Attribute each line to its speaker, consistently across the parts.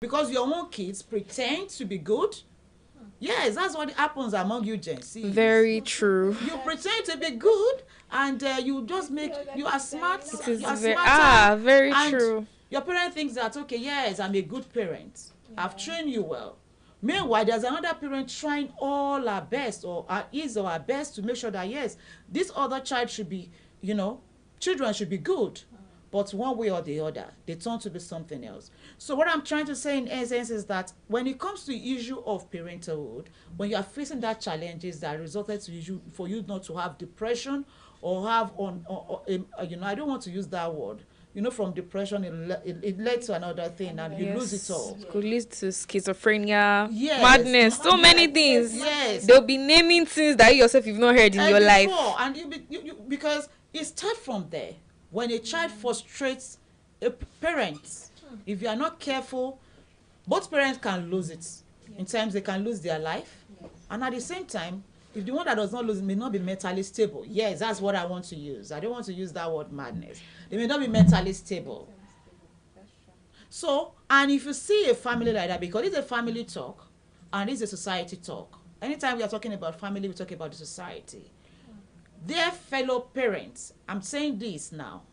Speaker 1: Because your own kids pretend to be good. Yes, that's what happens among you Gen Z.
Speaker 2: Very true.
Speaker 1: You pretend to be good, and you just make, you are smart.
Speaker 2: It is
Speaker 1: You are
Speaker 2: very
Speaker 1: and
Speaker 2: true.
Speaker 1: your parent thinks that, okay, yes, I'm a good parent. I've trained you well. Meanwhile, there's another parent trying all her best, or his or her best, to make sure that, yes, this other child should be, children should be good. But one way or the other, they turn to be something else. So what I'm trying to say in essence is that when it comes to the issue of parenthood, when you are facing that challenges that resulted to you, for you not to have depression or have I don't want to use that word. From depression, it led to another thing, and you lose it all.
Speaker 2: It could lead to schizophrenia,
Speaker 1: yes,
Speaker 2: madness, so many things.
Speaker 1: Yes.
Speaker 2: They'll be naming things that you yourself you've not heard in your life.
Speaker 1: And you because it starts from there. When a child frustrates a parent, if you are not careful, both parents can lose it. In times they can lose their life. And at the same time, if the one that does not lose may not be mentally stable. Yes, that's what I want to use. I don't want to use that word madness. They may not be mentally stable. So, and if you see a family like that, because it's a family talk and it's a society talk. Anytime we are talking about family, we talk about the society. Dear fellow parents, I'm saying this now,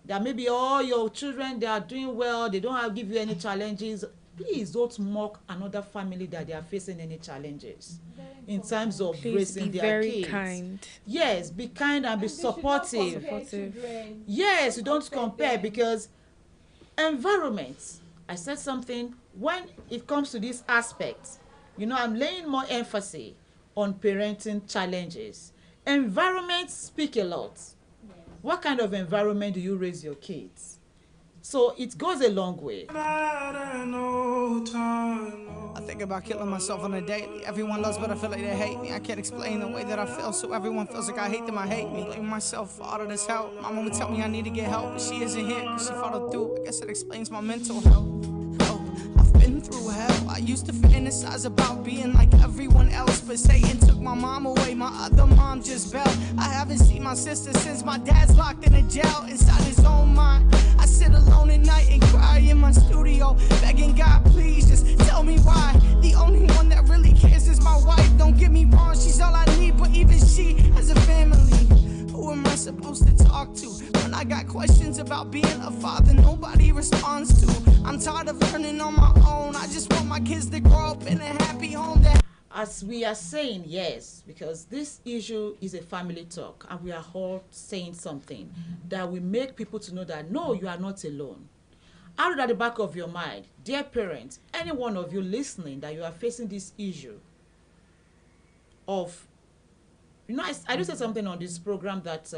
Speaker 1: that maybe all your children, they are doing well, they don't give you any challenges. Please don't mock another family that they are facing any challenges in terms of raising their kids. Be very kind. Yes, be kind and be supportive. Yes, you don't compare, because environment, I said something, when it comes to this aspect, I'm laying more emphasis on parenting challenges. Environment speak a lot. What kind of environment do you raise your kids? So it goes a long way.
Speaker 3: I think about killing myself on a daily. Everyone loves, but I feel like they hate me. I can't explain the way that I feel, so everyone feels like I hate them, I hate me. Blame myself for all of this help. My mom would tell me I need to get help, but she isn't here because she followed through. I guess it explains my mental health. I've been through hell. I used to fantasize about being like everyone else, but Satan took my mom away. My other mom just bailed. I haven't seen my sister since my dad's locked in a jail inside his own mind. I sit alone at night and cry in my studio, begging God, please just tell me why. The only one that really cares is my wife. Don't get me wrong, she's all I need, but even she has a family. Who am I supposed to talk to when I got questions about being a father nobody responds to? I'm tired of learning on my own. I just want my kids to grow up in a happy home.
Speaker 1: As we are saying, yes, because this issue is a family talk, and we are all saying something that will make people to know that, no, you are not alone. Out at the back of your mind, dear parents, any one of you listening, that you are facing this issue of, I do say something on this program that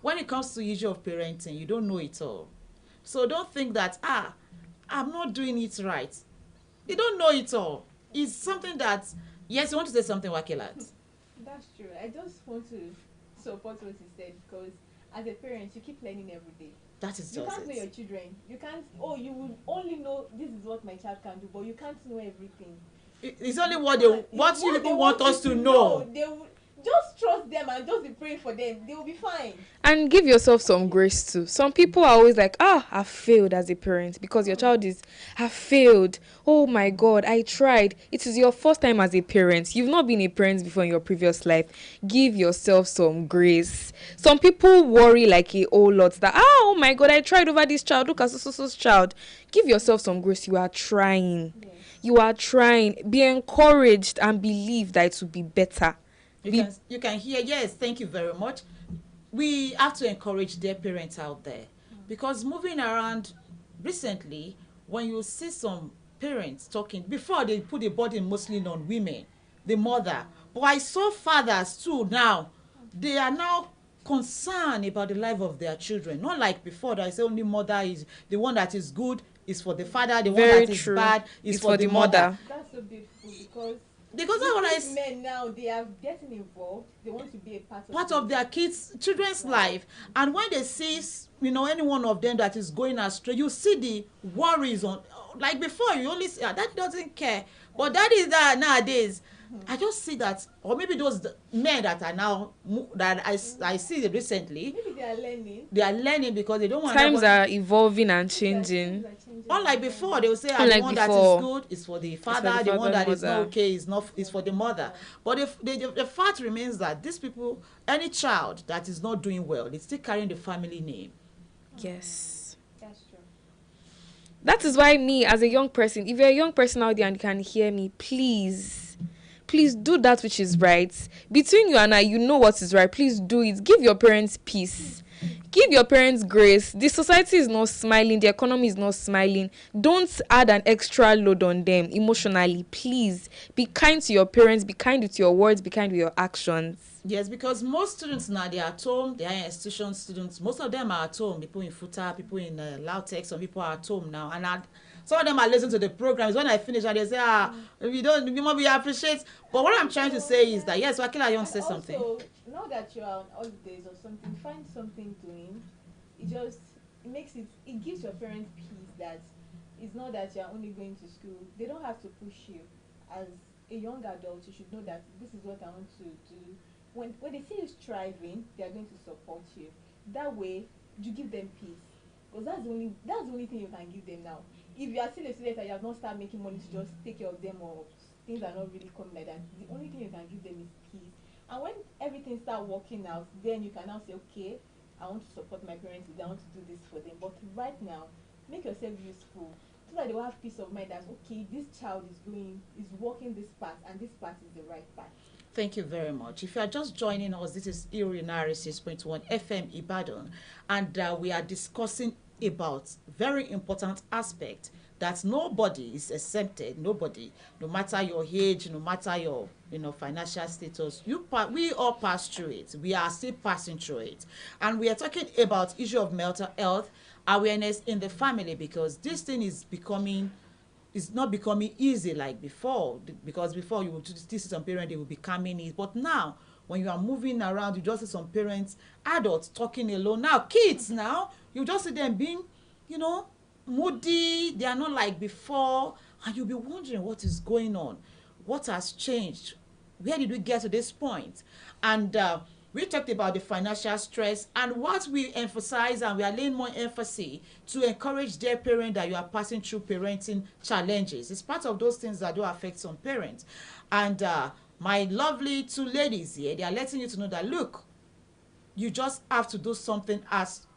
Speaker 1: when it comes to the issue of parenting, you don't know it all. So don't think that, I'm not doing it right. You don't know it all. It's something that, yes, you want to say something, Wakilat?
Speaker 4: That's true. I just want to support what you said, because as a parent, you keep learning every day.
Speaker 1: That is just it.
Speaker 4: You can't know your children. You can't, you will only know this is what my child can do, but you can't know everything.
Speaker 1: It's only what you people want us to know.
Speaker 4: They will just trust them and just be praying for them. They will be fine.
Speaker 2: And give yourself some grace too. Some people are always like, I failed as a parent, because your child have failed. Oh my God, I tried. It is your first time as a parent. You've not been a parent before in your previous life. Give yourself some grace. Some people worry like a whole lot that, oh my God, I tried over this child. Look at so child. Give yourself some grace. You are trying. Yes. You are trying. Be encouraged and believe that it will be better.
Speaker 1: You can hear, yes, thank you very much. We have to encourage their parents out there, because moving around recently, when you see some parents talking, before they put the burden mostly on women, the mother, but I saw fathers too now. They are now concerned about the life of their children, not like before that I say only mother is the one that is good is for the father, the one that is bad is for the mother.
Speaker 4: That's so beautiful,
Speaker 1: because that's what I
Speaker 4: men now, they are getting involved. They want to be a part
Speaker 1: of their children's life, and when they see any one of them that is going astray, you see the worries on. Like before, you only see that doesn't care, but that is that nowadays. I just see that, or maybe those men that are now that I see recently.
Speaker 4: Maybe they are learning.
Speaker 1: They are learning because they don't want.
Speaker 2: Times are evolving and changing.
Speaker 1: Unlike before, they will say,
Speaker 2: Unlike
Speaker 1: the one that
Speaker 2: before,
Speaker 1: is good is for the father,
Speaker 2: the
Speaker 1: the one
Speaker 2: father,
Speaker 1: that is not
Speaker 2: mother.
Speaker 1: okay is for the mother. But if the fact remains that these people, any child that is not doing well, it's still carrying the family name.
Speaker 2: Yes.
Speaker 4: That's true.
Speaker 2: That is why me, as a young person, if you're a young person out there and you can hear me, please do that which is right. Between you and I, you know what is right. Please do it. Give your parents peace. Give your parents grace. The society is not smiling. The economy is not smiling. Don't add an extra load on them emotionally. Please be kind to your parents. Be kind with your words. Be kind with your actions.
Speaker 1: Yes, because most students now, they are at home. They are institution students. Most of them are at home. People in FUTA, people in Lautech, some people are at home now. And some of them are listening to the programs. When I finish, and they say, we appreciate. But what I'm trying to say is that, yes, Wakila, you want to say something?
Speaker 4: Also, now that you're on holidays or something, find something doing. It gives your parents peace that it's not that you're only going to school. They don't have to push you. As a young adult, you should know that this is what I want to do. When they see you striving, they are going to support you. That way, you give them peace. Because that's the only thing you can give them now. If you are still a student and you have not started making money to just take care of them, or things are not really coming like that, the only thing you can give them is peace. And when everything starts working out, then you can now say, okay, I want to support my parents, I want to do this for them. But right now, make yourself useful so that they will have peace of mind that, okay, this child is walking this path, and this path is the right path.
Speaker 1: Thank you very much. If you are just joining us, this is RITA 6.1 FM Ibadan, and we are discussing about very important aspect that nobody is exempted. Nobody, no matter your age, no matter your financial status, we all pass through it. We are still passing through it, and we are talking about issue of mental health awareness in the family, because this thing is not becoming easy like before, because before you would see some parents, they will be coming in, but now when you are moving around, you just see some parents, adults talking alone. Now kids, now you just see them being moody. They are not like before, and you'll be wondering what is going on, what has changed, where did we get to this point? And we talked about the financial stress, and what we emphasize, and we are laying more emphasis to encourage their parents that you are passing through parenting challenges. It's part of those things that do affect some parents. And my lovely two ladies here, they are letting you to know that, look, you just have to do something as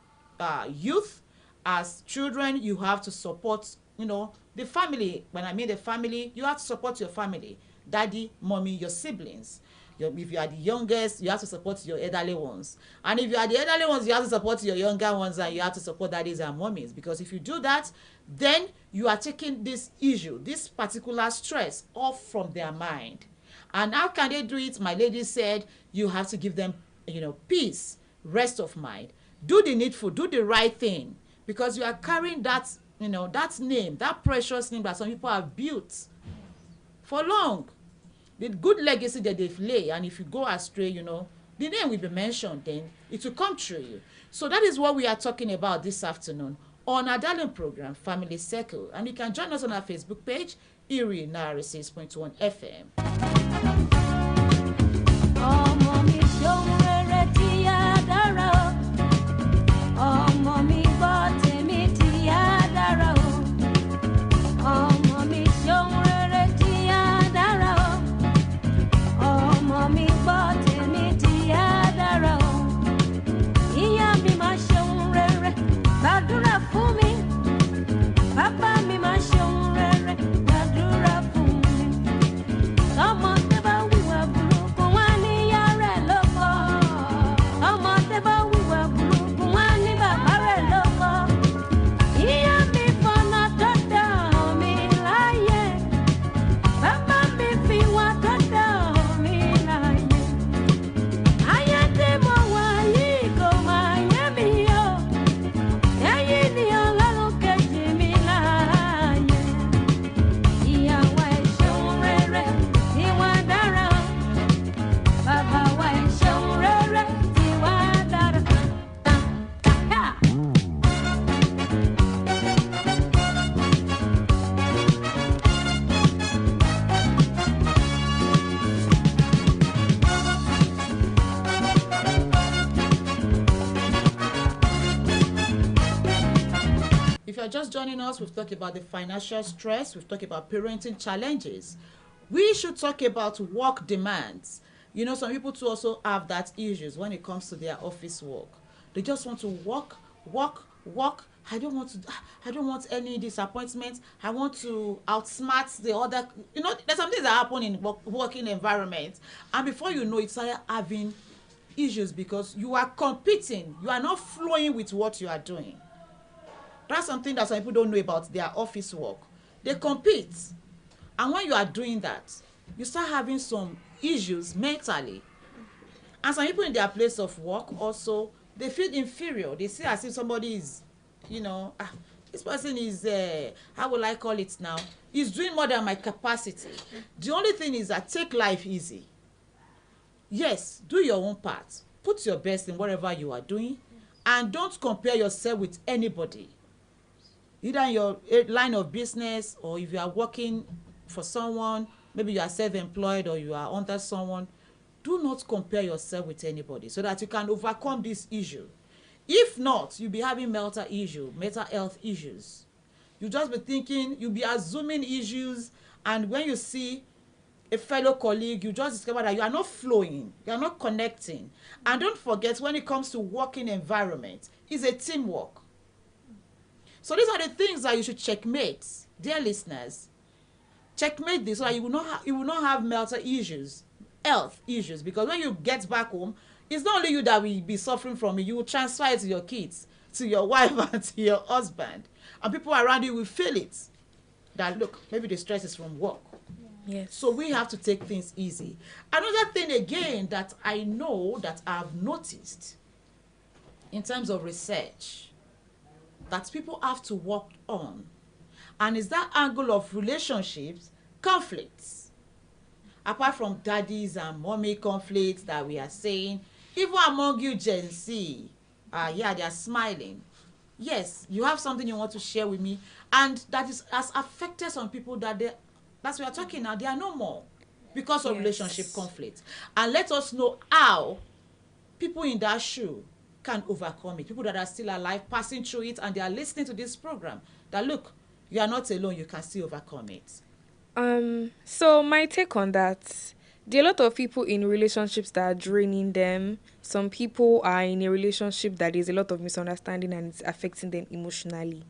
Speaker 1: youth, as children. You have to support, the family. When I mean the family, you have to support your family, daddy, mommy, your siblings. If you are the youngest, you have to support your elderly ones. And if you are the elderly ones, you have to support your younger ones, and you have to support daddies and mommies. Because if you do that, then you are taking this issue, this particular stress, off from their mind. And how can they do it? My lady said, you have to give them, peace, rest of mind. Do the needful, do the right thing. Because you are carrying that, that name, that precious name that some people have built for long. The good legacy that they've laid, and if you go astray, the name will be mentioned, then it will come true you. So that is what we are talking about this afternoon on our darling program, Family Circle. And you can join us on our Facebook page, RITA 6.1 FM.
Speaker 5: Papa mi ma ṣeun rere, gbàdúrà fún mi. Ọmọ tó bá
Speaker 1: else. We've talked about the financial stress. We've talked about parenting challenges. We should talk about work demands. You know, some people too also have that issues when it comes to their office work. They just want to work, work, work. I don't want any disappointment. I want to outsmart the other. You know, there's some things that happen in working environment, and before you know it, start having issues because you are competing. You are not flowing with what you are doing. That's something that some people don't know about their office work. They compete, and when you are doing that, you start having some issues mentally. And some people in their place of work also, they feel inferior. They see as if somebody is, you know, this person is, how will I call it now? He's doing more than my capacity. The only thing is that take life easy. Yes, do your own part. Put your best in whatever you are doing. And don't compare yourself with anybody. Either in your line of business, or if you are working for someone, maybe you are self-employed or you are under someone, do not compare yourself with anybody so that you can overcome this issue. If not, you'll be having mental health issues. You'll just be thinking, you'll be assuming issues, and when you see a fellow colleague, you just discover that you are not flowing, you are not connecting. And don't forget, when it comes to working environment, it's a teamwork. So these are the things that you should checkmate, dear listeners. Checkmate this so that you will not have mental issues, health issues, because when you get back home, it's not only you that will be suffering from it. You will transfer it to your kids, to your wife, and to your husband, and people around you will feel it. That look, maybe the stress is from work.
Speaker 2: Yes.
Speaker 1: So we have to take things easy. Another thing again that I know that I've noticed in terms of research that people have to work on, and is that angle of relationships conflicts. Apart from daddies and mommy conflicts that we are saying, even among you Gen Z, yeah, they are smiling. Yes, you have something you want to share with me, and that has affected some people that's we are talking now, they are no more because of relationship conflict. And let us know how people in that shoe can overcome it. People that are still alive, passing through it, and they are listening to this program, that look, you are not alone, you can still overcome it.
Speaker 2: So my take on that, there are a lot of people in relationships that are draining them. Some people are in a relationship that is a lot of misunderstanding and it's affecting them emotionally.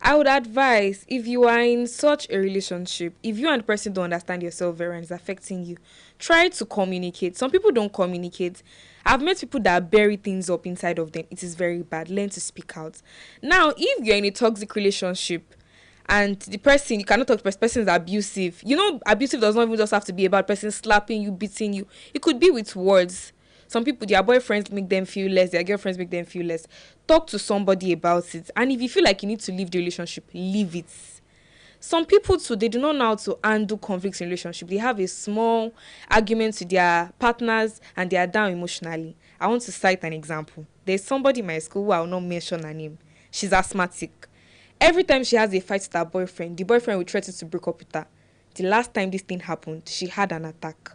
Speaker 2: I would advise, if you are in such a relationship, if you and the person don't understand yourself very and it's affecting you, try to communicate. Some people don't communicate. I've met people that bury things up inside of them. It is very bad. Learn to speak out. Now, if you're in a toxic relationship and the person, you cannot talk to the person is abusive. You know, abusive does not even just have to be about person slapping you, beating you. It could be with words. Some people, their boyfriends make them feel less, their girlfriends make them feel less. Talk to somebody about it. And if you feel like you need to leave the relationship, leave it. Some people too, they do not know how to handle conflicts in relationship. They have a small argument with their partners and they are down emotionally. I want to cite an example. There's somebody in my school who I will not mention her name. She's asthmatic. Every time she has a fight with her boyfriend, the boyfriend will threaten to break up with her. The last time this thing happened, she had an attack.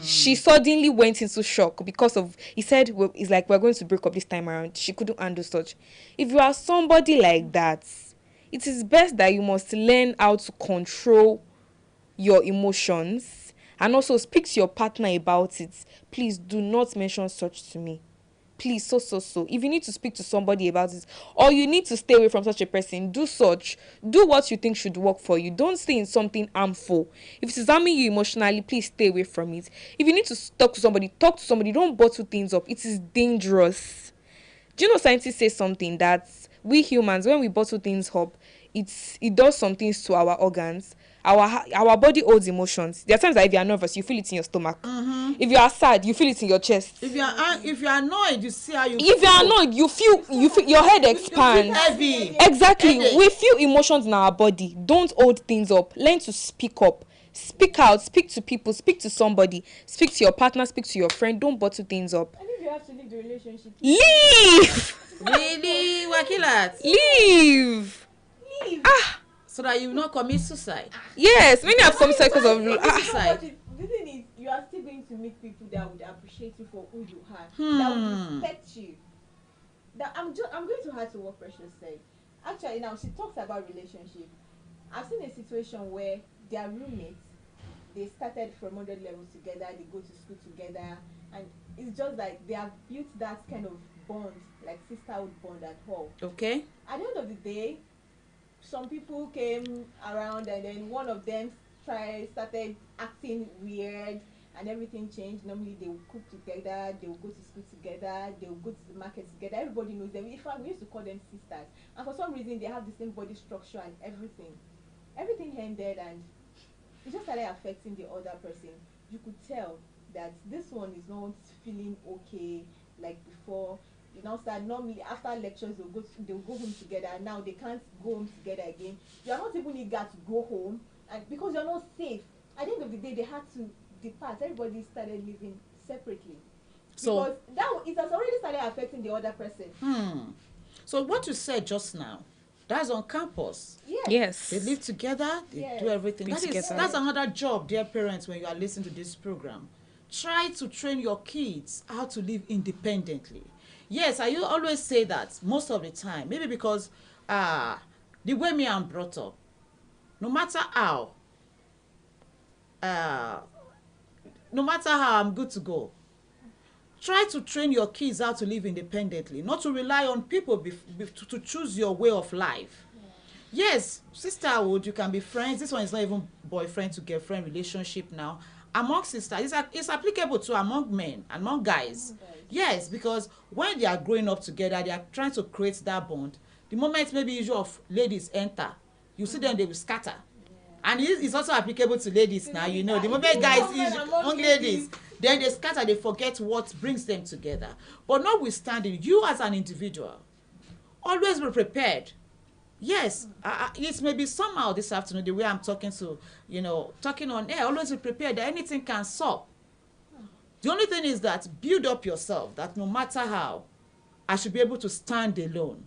Speaker 2: She suddenly went into shock because of, he said, well, it's like, we're going to break up this time around. She couldn't handle such. If you are somebody like that, it is best that you must learn how to control your emotions and also speak to your partner about it. Please do not mention such to me. Please, so. If you need to speak to somebody about it, or you need to stay away from such a person, do such. Do what you think should work for you. Don't stay in something harmful. If it is harming you emotionally, please stay away from it. If you need to talk to somebody, talk to somebody. Don't bottle things up. It is dangerous. Do you know scientists say something that we humans, when we bottle things up, it does some things to our organs. Our body holds emotions. There are times that if you are nervous, you feel it in your stomach. If you are sad, you feel it in your chest.
Speaker 1: If you are annoyed, you see how you
Speaker 2: if you are annoyed, you feel your head expands.
Speaker 1: heavy.
Speaker 2: Exactly.
Speaker 1: Headache.
Speaker 2: We feel emotions in our body. Don't hold things up. Learn to speak up. Speak out. Speak to people. Speak to somebody. Speak to your partner. Speak to your friend. Don't bottle things up.
Speaker 4: And if you have to leave the relationship,
Speaker 2: Leave.
Speaker 1: Really, Wakilat?
Speaker 2: Leave.
Speaker 4: leave.
Speaker 1: So that you will not commit suicide.
Speaker 2: Yes, many have some cycles of.
Speaker 1: Suicide.
Speaker 4: The thing is, you are still going to meet people that would appreciate you for who you are, that would respect you. That I'm going to add to what Precious said. actually now she talks about relationship. I've seen a situation where their roommates, they started from 100 levels together, they go to school together, and it's just like they have built that kind of bond, like sisterhood bond at home.
Speaker 1: Okay.
Speaker 4: At the end of the day, some people came around, and then one of them started acting weird, and everything changed. Normally they would cook together, they would go to school together, they would go to the market together. Everybody knows them. In fact, we used to call them sisters, and for some reason they have the same body structure and everything ended, and it just started affecting the other person. You could tell that this one is not feeling okay like before. You now start, normally after lectures they'll go home together. Now they can't go home together again. You are not even eager to go home, and because you're not safe. At the end of the day, they had to depart. Everybody started living separately.
Speaker 1: So
Speaker 4: because that it has already started affecting the other person.
Speaker 1: So what you said just now, that's on campus.
Speaker 2: Yes.
Speaker 1: They live together, they do everything. That's another job, dear parents, when you are listening to this program. Try to train your kids how to live independently. Yes, I always say that most of the time. Maybe because the way me I'm brought up, no matter how I'm good to go, try to train your kids how to live independently, not to rely on people to choose your way of life. Yes, sisterhood, you can be friends. This one is not even boyfriend to girlfriend relationship now. Among sisters, it's applicable to among men, among guys. Yes, because when they are growing up together, they are trying to create that bond. The moment maybe issue of ladies enter, you see them, they will scatter. And it's also applicable to ladies now, you know. The moment guys is among ladies, then they scatter, they forget what brings them together. But notwithstanding, you as an individual, always be prepared. Yes, it may be somehow this afternoon, the way I'm talking to, talking on air, always be prepared that anything can solve. The only thing is that build up yourself, that no matter how, I should be able to stand alone.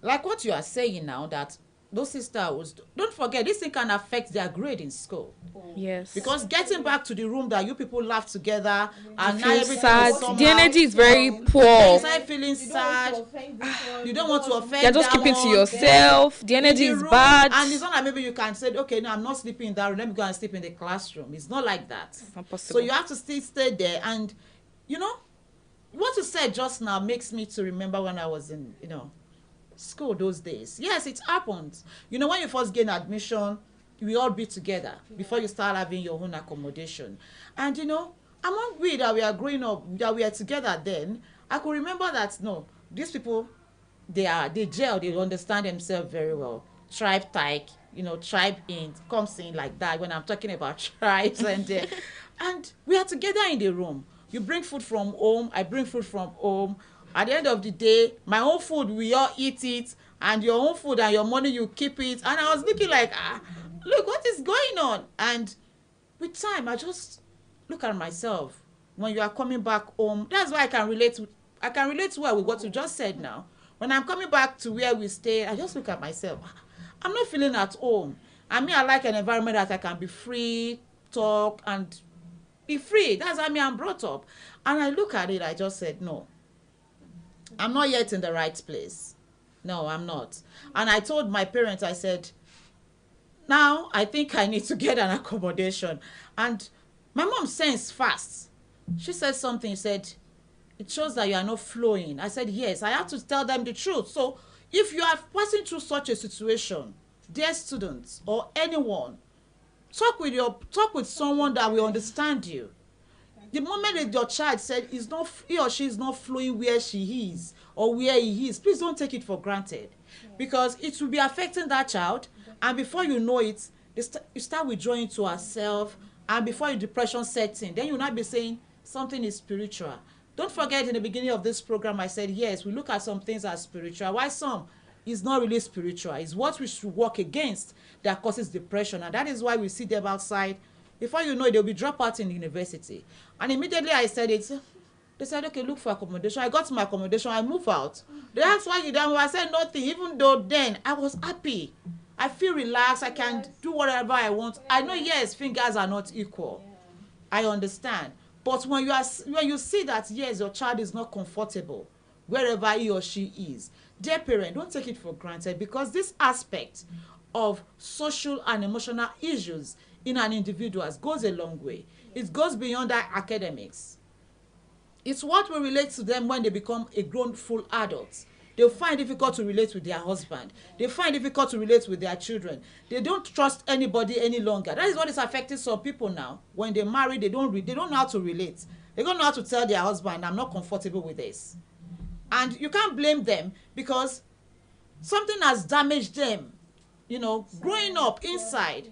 Speaker 1: Like what you are saying now, that those sisters, don't forget, this thing can affect their grade in school.
Speaker 2: Yes.
Speaker 1: Because getting back to the room that you people laugh together and now
Speaker 2: feel
Speaker 1: everything
Speaker 2: sad.
Speaker 1: is somehow,
Speaker 2: The energy is very poor.
Speaker 1: You start feeling sad. You don't want to offend.
Speaker 2: You're just
Speaker 1: that
Speaker 2: keeping to
Speaker 1: one.
Speaker 2: yourself. The energy is
Speaker 1: room,
Speaker 2: bad.
Speaker 1: And it's not like maybe you can say, okay, no, I'm not sleeping in that room. Let me go and sleep in the classroom. It's not like that.
Speaker 2: It's not possible.
Speaker 1: So you have to still stay there. And what you said just now makes me to remember when I was in school those days. Yes, it happens. When you first gain admission, we all be together before you start having your own accommodation. And among we that we are growing up, that we are together then, I could remember that these people, they gel, they understand themselves very well. Tribe type, tribe in comes in like that when I'm talking about tribes and we are together in the room. You bring food from home, I bring food from home. At the end of the day, my own food, we all eat it, and your own food and your money, you keep it. And I was looking like, look, what is going on? And with time, I just look at myself. When you are coming back home, that's why I can relate well with what you just said now. When I'm coming back to where we stay, I just look at myself. I'm not feeling at home. I like an environment that I can be free, talk, and be free. That's how I'm brought up. And I look at it, I just said, no. I'm not yet in the right place. No, I'm not. And I told my parents, I said, now I think I need to get an accommodation. And my mom sensed fast. She said something, she said, it shows that you are not flowing. I said, yes, I have to tell them the truth. So if you are passing through such a situation, dear students or anyone, talk with someone that will understand you. The moment that your child said he or she is not flowing where she is or where he is, please don't take it for granted, because it will be affecting that child, and before you know it, you start withdrawing to yourself, and before your depression sets in, then you'll not be saying something is spiritual. Don't forget, in the beginning of this program, I said, yes, we look at some things as spiritual. Why some is not really spiritual? It's what we should work against that causes depression, and that is why we see them outside. Before you know it, they'll be dropped out in university. And immediately I said it. They said, okay, look for accommodation. I got to my accommodation. I moved out. They asked why you done. I said nothing. Even though then I was happy. I feel relaxed. I can do whatever I want. I know, yes, fingers are not equal. I understand. But when you see that, yes, your child is not comfortable wherever he or she is, Dear parent, don't take it for granted, because this aspect of social and emotional issues in an individual goes a long way. It goes beyond that academics. It's what will relate to them when they become a grown full adults. They find difficult to relate with their husband. They find difficult to relate with their children. They don't trust anybody any longer. That is what is affecting some people now. When they marry, they don't know how to relate. They don't know how to tell their husband, I'm not comfortable with this. And you can't blame them, because something has damaged them, you know, growing up inside.
Speaker 4: Yeah.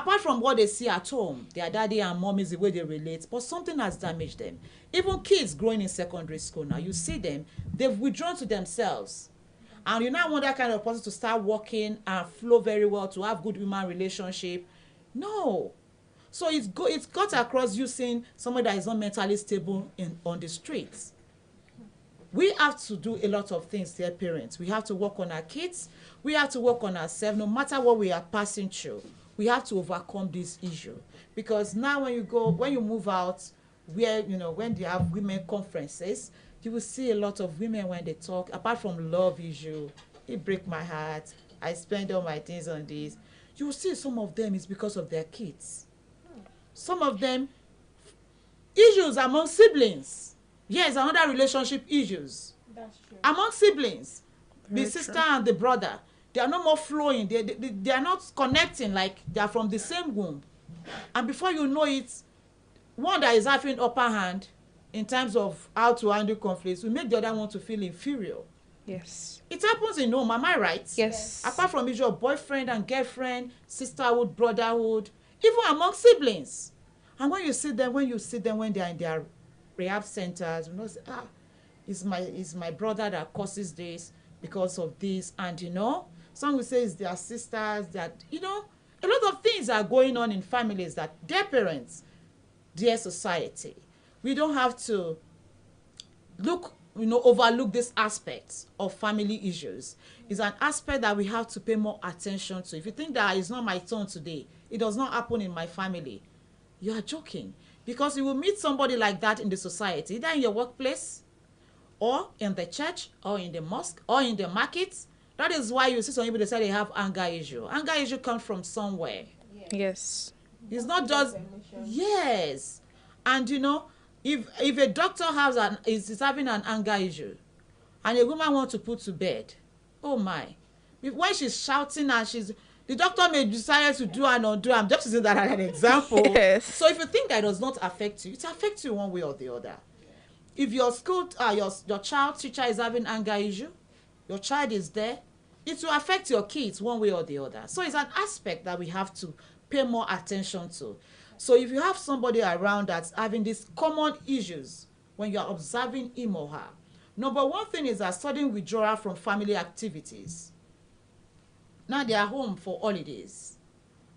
Speaker 1: Apart from what they see at home, their daddy and mom is the way they relate, but something has damaged them. Even kids growing in secondary school now, you see them, they've withdrawn to themselves. And you now want that kind of person to start working and flow very well, to have good human relationship. No. So it's got across you seeing somebody that is not mentally stable on the streets. We have to do a lot of things, dear parents. We have to work on our kids. We have to work on ourselves. No matter what we are passing through, we have to overcome this issue. Because now when you move out, where, you know, when they have women conferences, you will see a lot of women when they talk, apart from love issue, it break my heart, I spend all my things on this. You will see some of them is because of their kids. Some of them, issues among siblings. Yes, another relationship issues.
Speaker 4: That's true.
Speaker 1: Among siblings, the
Speaker 2: Very
Speaker 1: sister
Speaker 2: true.
Speaker 1: and the brother, they are no more flowing. They are not connecting like they are from the same womb. And before you know it, one that is having upper hand in terms of how to handle conflicts will make the other one to feel inferior.
Speaker 2: Yes.
Speaker 1: It happens in home, am I right?
Speaker 2: Yes.
Speaker 1: Apart from issue of boyfriend and girlfriend, sisterhood, brotherhood, even among siblings. And when you see them when they are in their rehab centers, you know, say, it's my brother that causes this because of this. And you know, some will say it's their sisters, that, you know, a lot of things are going on in families that their parents, dear society, we don't have to overlook this aspect of family issues. It's an aspect that we have to pay more attention to. If you think that it's not my turn today, it does not happen in my family, you are joking. Because you will meet somebody like that in the society, either in your workplace, or in the church, or in the mosque, or in the markets. That is why you see some people, they say they have anger issue. Anger issue comes from somewhere.
Speaker 2: Yes.
Speaker 1: It's not just, yes. And you know, if a doctor is having an anger issue, and a woman wants to put to bed, oh my, when she's shouting and the doctor may decide to do and undo. I'm just using that as an example.
Speaker 2: Yes.
Speaker 1: So if you think that it does not affect you, it affects you one way or the other. If your school, your child teacher is having anger issue, your child is there, it will affect your kids one way or the other. So it's an aspect that we have to pay more attention to. So if you have somebody around that's having these common issues when you are observing him or her, number one thing is a sudden withdrawal from family activities. Now they are home for holidays,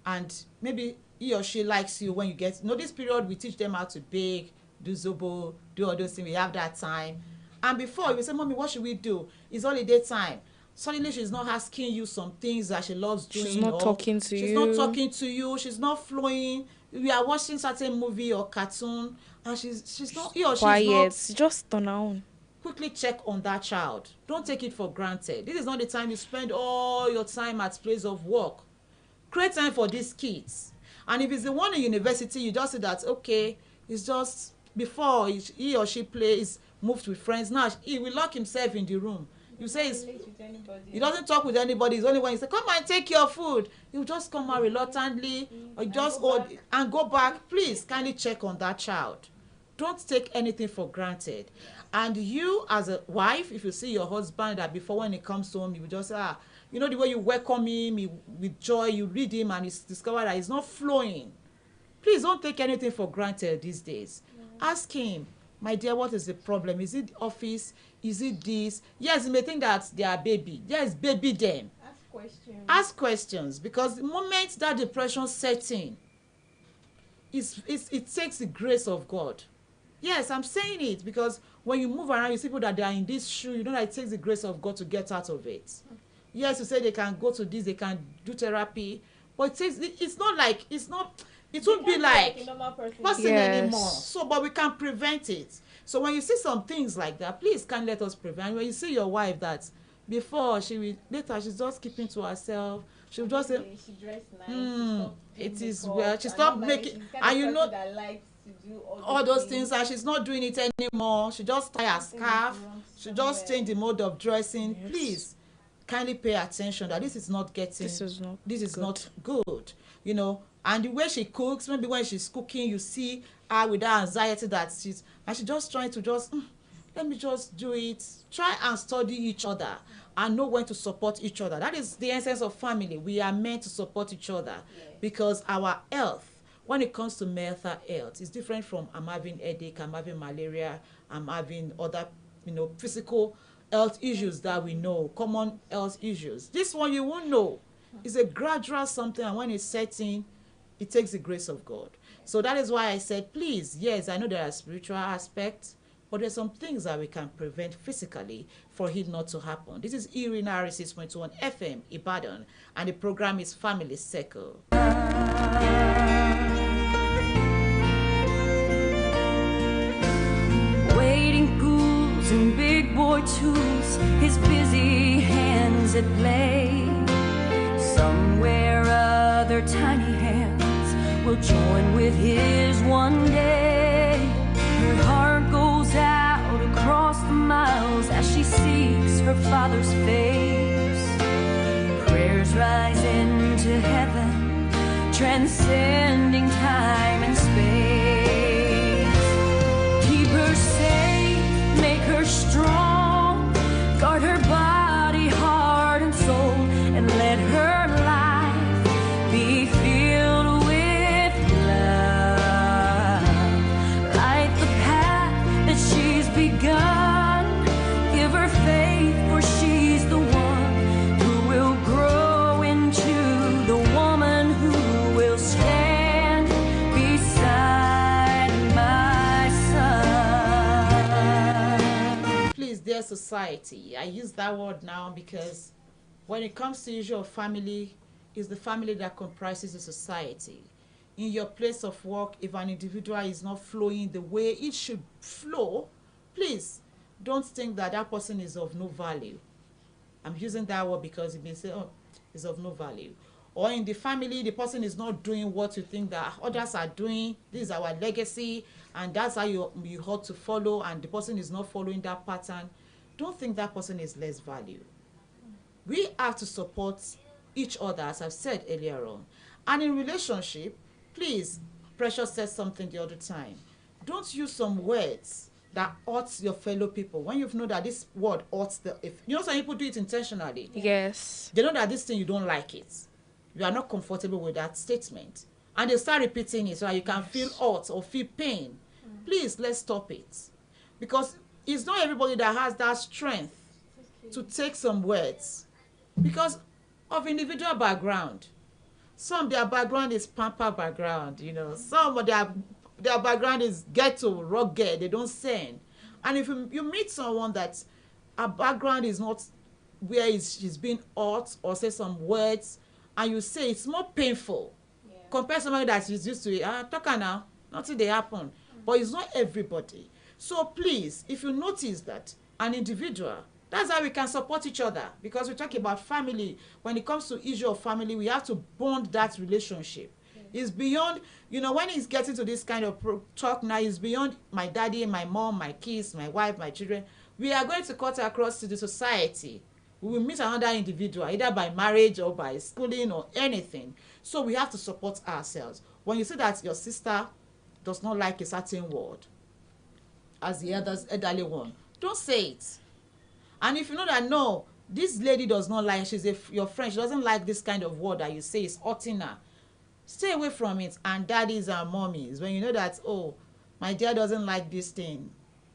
Speaker 1: and maybe he or she likes you when you get, this period we teach them how to bake, do zobo, do all those things, we have that time. And before you say, mommy, what should we do? It's holiday time. Suddenly she's not asking you some things that she loves doing.
Speaker 2: She's not talking to you.
Speaker 1: She's not talking to you. She's not flowing. We are watching certain movie or cartoon, and she's not, he or
Speaker 2: Quiet.
Speaker 1: she's not.
Speaker 2: Just turn on.
Speaker 1: Quickly check on that child. Don't take it for granted. This is not the time you spend all your time at place of work. Create time for these kids. And if it's the one in university, you just say that, okay, it's just before he or she plays, moved with friends. Now he will lock himself in the room. You say he doesn't talk with anybody. It's only when you say, come and take your food, he'll just come out reluctantly, or just hold and go back. Please kindly check on that child. Don't take anything for granted. And you as a wife, if you see your husband that before when he comes home, you will just say, the way you welcome him with joy, you read him and you discover that he's not flowing. Please don't take anything for granted these days. Ask him, my dear, what is the problem? Is it office? Is it this? Yes, you may think that they are baby. Yes, baby them.
Speaker 4: Ask questions.
Speaker 1: Ask questions, because the moment that depression sets in, it takes the grace of God. Yes, I'm saying it because when you move around, you see people that they are in this shoe, you know that it takes the grace of God to get out of it. Yes, you say they can go to this, they can do therapy, but it won't be like
Speaker 4: a normal
Speaker 1: person
Speaker 2: Yes.
Speaker 1: anymore. So, but we can prevent it. So when you see some things like that, please can't let us prevent. When you see your wife that before she will, later she's just keeping to herself. She'll just say,
Speaker 4: she dressed nice. She stopped
Speaker 1: it
Speaker 4: doing
Speaker 1: is
Speaker 4: makeup,
Speaker 1: well. She
Speaker 4: and
Speaker 1: stopped
Speaker 4: normally
Speaker 1: making,
Speaker 4: she's kind
Speaker 1: and
Speaker 4: of
Speaker 1: you know,
Speaker 4: person that likes to do
Speaker 1: all those things, and she's not doing it anymore. She just tie her scarf. She just change the mode of dressing.
Speaker 2: Yes.
Speaker 1: Please kindly pay attention that this is not getting,
Speaker 2: This is not
Speaker 1: not good, you know. And the way she cooks, maybe when she's cooking, you see her with that anxiety that she's just trying to just let me just do it. Try and study each other and know when to support each other. That is the essence of family. We are meant to support each other, because our health, when it comes to mental health, is different from I'm having headache, I'm having malaria, I'm having other, you know, physical health issues that we know, common health issues. This one you won't know. It's a gradual something, and when it's setting, it takes the grace of God. So that is why I said, please, yes, I know there are spiritual aspects, but there's some things that we can prevent physically for it not to happen. This is RITA 6.1 FM Ibadan, and the program is Family Circle.
Speaker 5: Wading pools and big boy tools, his busy hands at play. Somewhere other tiny hands will join with his one day. Her heart goes out across the miles as she seeks her father's face. Prayers rise into heaven, transcending time and space. Keep her safe, make her strong, guard her body, heart, and soul, and let her life be filled with love. Light the path that she's begun, give her faith, for she's the one who will grow into the woman who will stand beside my son.
Speaker 1: Please, dear society, I use that word now because when it comes to issue of family, it's the family that comprises the society. In your place of work, if an individual is not flowing the way it should flow, please don't think that that person is of no value. I'm using that word because you may say, oh, it's of no value. Or in the family, the person is not doing what you think that others are doing. This is our legacy, and that's how you ought to follow, and the person is not following that pattern. Don't think that person is less value. We have to support each other, as I've said earlier on. And in relationship, please, Precious said something the other time. Don't use some words that hurts your fellow people. When you know that this word hurts you know some people do it intentionally.
Speaker 2: Yes.
Speaker 1: They know that this thing, you don't like it. You are not comfortable with that statement. And they start repeating it so that you can feel hurt or feel pain. Please, let's stop it. Because it's not everybody that has that strength to take some words. Because of individual background. Some, their background is pamper background, you know. Some of their background is ghetto, rugged, they don't sing. And if you meet someone that a background is not where she's being hurt or say some words, and you say it's more painful compared to somebody that is used to it. Talk now, nothing they happen. But it's not everybody. So please, if you notice that an individual, that's how we can support each other, because we talk about family. When it comes to issue of family, we have to bond that relationship. It's beyond, you know, when it's getting to this kind of talk now, it's beyond my daddy, my mom, my kids, my wife, my children. We are going to cut across to the society. We will meet another individual, either by marriage or by schooling or anything. So we have to support ourselves. When you see that your sister does not like a certain word, as the elderly one, don't say it. And if you know that, no, this lady does not like, she's your friend, she doesn't like this kind of word that you say is hurting her, stay away from it. And daddies and mommies, when you know that, oh, my dear doesn't like this thing,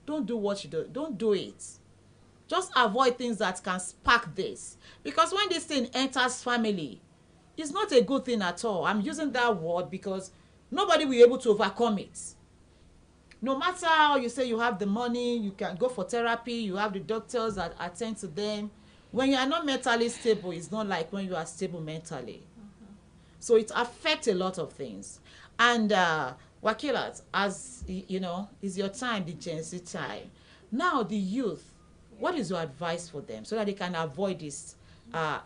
Speaker 1: don't do what you do. Don't do it. Just avoid things that can spark this. Because when this thing enters family, it's not a good thing at all. I'm using that word because nobody will be able to overcome it. No matter how you say you have the money, you can go for therapy, you have the doctors that attend to them. When you are not mentally stable, it's not like when you are stable mentally. So it affects a lot of things. And Wakilat, as you know, is your time, the Gen Z time. Now the youth, What is your advice for them so that they can avoid these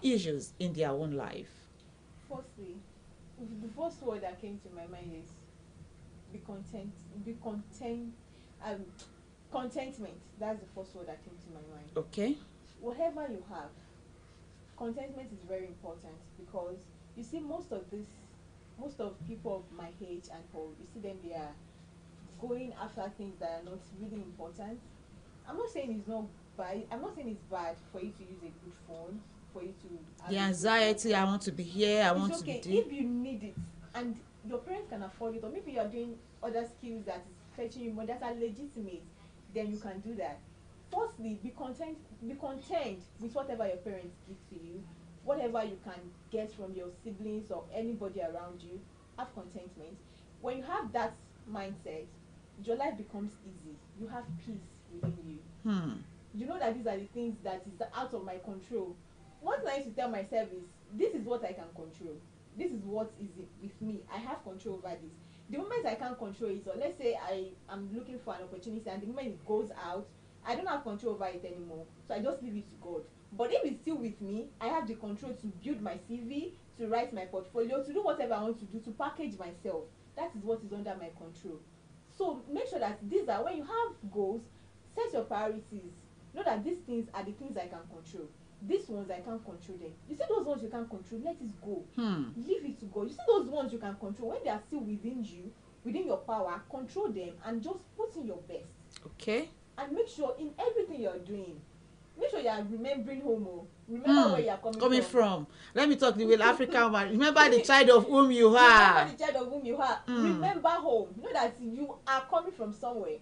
Speaker 1: issues in their own life?
Speaker 4: Firstly, the first word that came to my mind is be content. Contentment. That's the first word that came to my mind.
Speaker 1: Okay.
Speaker 4: Whatever you have, contentment is very important, because you see most of people of my age and old, you see them, they are going after things that are not really important. I'm not saying it's not bad. I'm not saying it's bad for you to use a good phone, for you to have
Speaker 1: The anxiety, I want to be here, I want
Speaker 4: it's okay
Speaker 1: to be
Speaker 4: if you need it and your parents can afford it, or maybe you're doing other skills that is fetching you more that are legitimate, then you can do that. Firstly, be content with whatever your parents give to you, whatever you can get from your siblings or anybody around you. Have contentment. When you have that mindset, your life becomes easy. You have peace within you. You know that these are the things that is out of my control. What I used to tell myself is, this is what I can control. This is what is with me. I have control over this. The moment I can't control it, or let's say I am looking for an opportunity and the moment it goes out, I don't have control over it anymore. So I just leave it to God. But if it's still with me, I have the control to build my CV, to write my portfolio, to do whatever I want to do, to package myself. That is what is under my control. So make sure that these are, when you have goals, set your priorities. Know that these things are the things I can control. These ones I can't control them. You see those ones you can't control, let it go. Leave it to God. You see those ones you can control, when they are still within you, within your power, control them and just put in your best.
Speaker 1: Okay.
Speaker 4: And make sure in everything you're doing, make sure you are remembering home. Remember where you are coming from.
Speaker 1: Let me talk the way African man. Remember the child of whom you are.
Speaker 4: Remember the child of whom you are. Remember home. Know that you are coming from somewhere.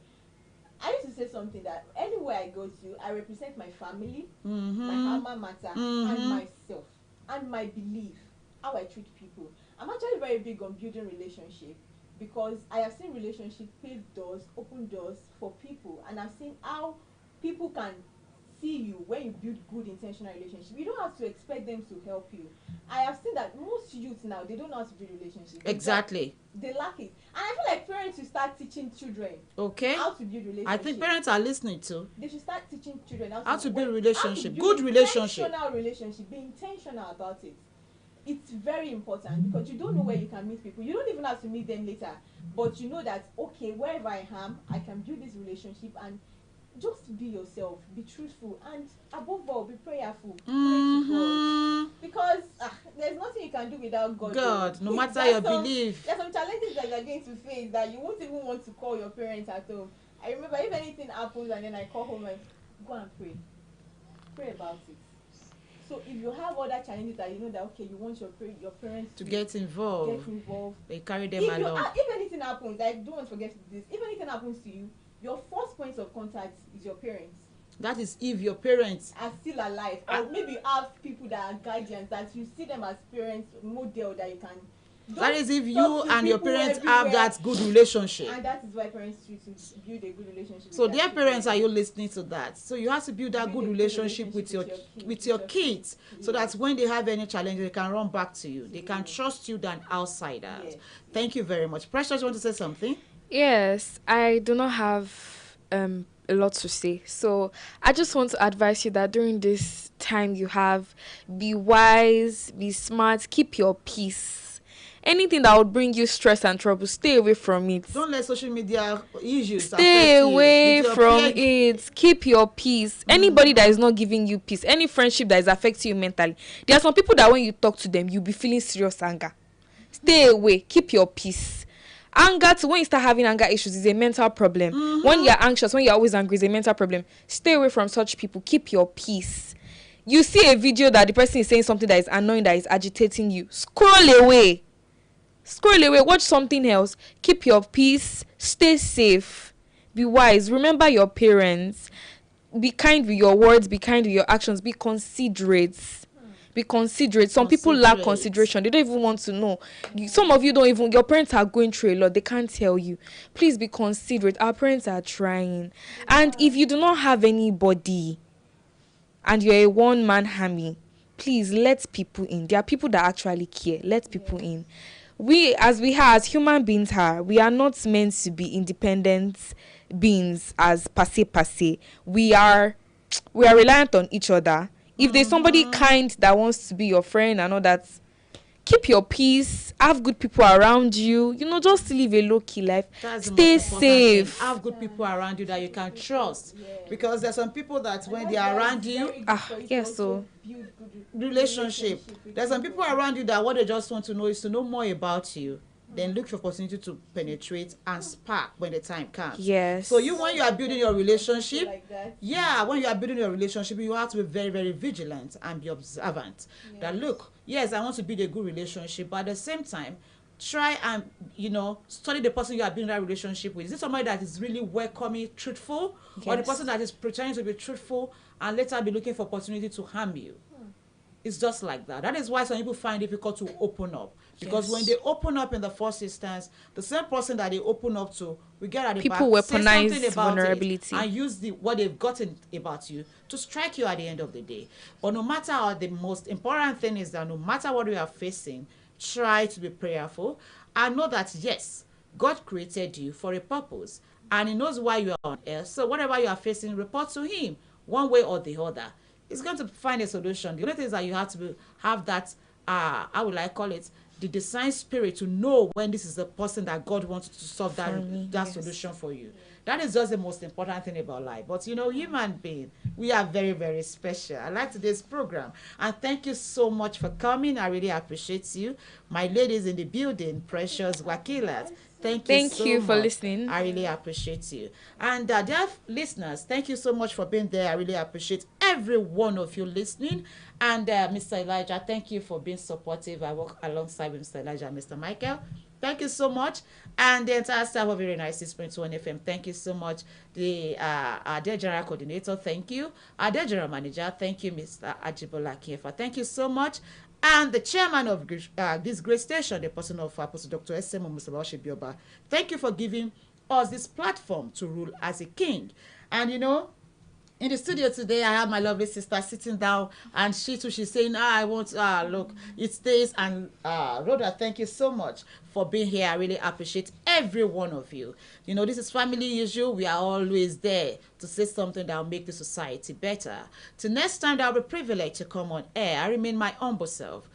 Speaker 4: I used to say something that anywhere I go to, I represent my family, my alma mater, and myself, and my belief, how I treat people. I'm actually very big on building relationship, because I have seen relationship pave doors, open doors for people, and I've seen how people can see you when you build good intentional relationship. You don't have to expect them to help you. I have seen that most youth now, they don't know how to build relationships.
Speaker 1: Exactly.
Speaker 4: They lack it. And I feel like parents should start teaching children how to build relationships.
Speaker 1: I think parents are listening too.
Speaker 4: They should start teaching children
Speaker 1: how to build relationship, good relationship.
Speaker 4: Intentional relationship. Be intentional about it. It's very important, because you don't know where you can meet people. You don't even have to meet them later, but you know that, okay, wherever I am, I can build this relationship, and just be yourself, be truthful, and above all, be prayerful. Pray to God. Because there's nothing you can do without God.
Speaker 1: No matter your belief.
Speaker 4: There's some challenges that you're going to face that you won't even want to call your parents at home. I remember, if anything happens and then I call home, and go and pray about it. So if you have other challenges that you know that, okay, you want your parents
Speaker 1: to get involved, they carry them along.
Speaker 4: If anything happens, I don't want to forget this. If anything happens to you, your first point of contact is your parents.
Speaker 1: That is if your parents
Speaker 4: are still alive, or maybe you have people that are guardians, that you see them as parents model that you can.
Speaker 1: That is if you and your parents have that good relationship.
Speaker 4: And that is why parents choose to build a good relationship.
Speaker 1: So dear parents, are you listening to that? So you have to build that good relationship with your kids, so that when they have any challenge, they can run back to you. They can trust you than outsiders. Yes. Thank you very much. Precious, you want to say something?
Speaker 2: Yes, I do not have a lot to say. So I just want to advise you that during this time you have, be wise, be smart, keep your peace. Anything that would bring you stress and trouble, stay away from it.
Speaker 1: Don't let social media issues
Speaker 2: stay away from it. Keep your peace. Anybody that is not giving you peace, any friendship that is affecting you mentally, there are some people that when you talk to them, you'll be feeling serious anger. Stay away. Keep your peace. Anger, when you start having anger issues, is a mental problem. When you're anxious, when you're always angry, is a mental problem. Stay away from such people. Keep your peace. You see a video that the person is saying something that is annoying, that is agitating you, scroll away. Watch something else. Keep your peace. Stay safe. Be wise. Remember your parents. Be kind with your words. Be kind with your actions. Be considerate. Be considerate. Some people lack consideration. They don't even want to know. Some of you don't even, your parents are going through a lot. They can't tell you. Please be considerate. Our parents are trying. And if you do not have anybody and you're a one-man army, please let people in. There are people that actually care. Let people in. As human beings we are not meant to be independent beings as per se. We are we are reliant on each other. If there's somebody kind that wants to be your friend and all that, keep your peace, have good people around you, just live a low-key life.
Speaker 1: That's the
Speaker 2: Stay
Speaker 1: most important thing.
Speaker 2: safe.
Speaker 1: Have good people around you that you can trust. Because there's some people that when they are around you,
Speaker 2: So
Speaker 1: relationship. There's some people around you that what they just want to know is to know more about you. Then look for opportunity to penetrate and spark when the time comes.
Speaker 2: yes.
Speaker 1: So when you are building your relationship,
Speaker 4: like that.
Speaker 1: when you are building your relationship, you have to be very, very vigilant and be observant. That look, yes, I want to build a good relationship, but at the same time, try and study the person you are building that relationship with. Is it somebody that is really welcoming, truthful, or the
Speaker 2: Yes.
Speaker 1: person that is pretending to be truthful and later be looking for opportunity to harm you? It's just like that. That is why some people find it difficult to open up. Because when they open up in the first instance, the same person that they open up to, we get at the
Speaker 2: People
Speaker 1: back, say
Speaker 2: weaponize
Speaker 1: something about
Speaker 2: vulnerability.
Speaker 1: it, and use what they've gotten about you to strike you at the end of the day. But no matter how, the most important thing is that no matter what we are facing, try to be prayerful and know that yes, God created you for a purpose and He knows why you are on earth. So whatever you are facing, report to Him one way or the other. He's going to find a solution. The only thing is that you have to have that, how will I call it, the design spirit to know when this is the person that God wants to solve that solution for you. That is just the most important thing about life. But human being, we are very, very special. I like today's program. And thank you so much for coming. I really appreciate you. My ladies in the building, precious wakilas. Thank you
Speaker 2: for
Speaker 1: much.
Speaker 2: listening.
Speaker 1: I really appreciate you. And dear listeners, thank you so much for being there. I really appreciate every one of you listening. And Mr. Elijah, thank you for being supportive. I work alongside with Mr. Elijah and Mr. Michael. Thank you so much. And the entire staff of Very Nice 6.1 FM, thank you so much. Our dear general coordinator, thank you. Our dear general manager, thank you, Mr. Ajibola Kiefa. Thank you so much. And the chairman of this great station, the person of Apostle Dr. S.M.O. Mr. Bioba, thank you for giving us this platform to rule as a king. And in the studio today, I have my lovely sister sitting down, and she's saying, I want, look, it stays. And Rhoda, thank you so much for being here. I really appreciate every one of you. This is family issue. We are always there to say something that will make the society better. Till next time, that I'll be privileged to come on air. I remain my humble self.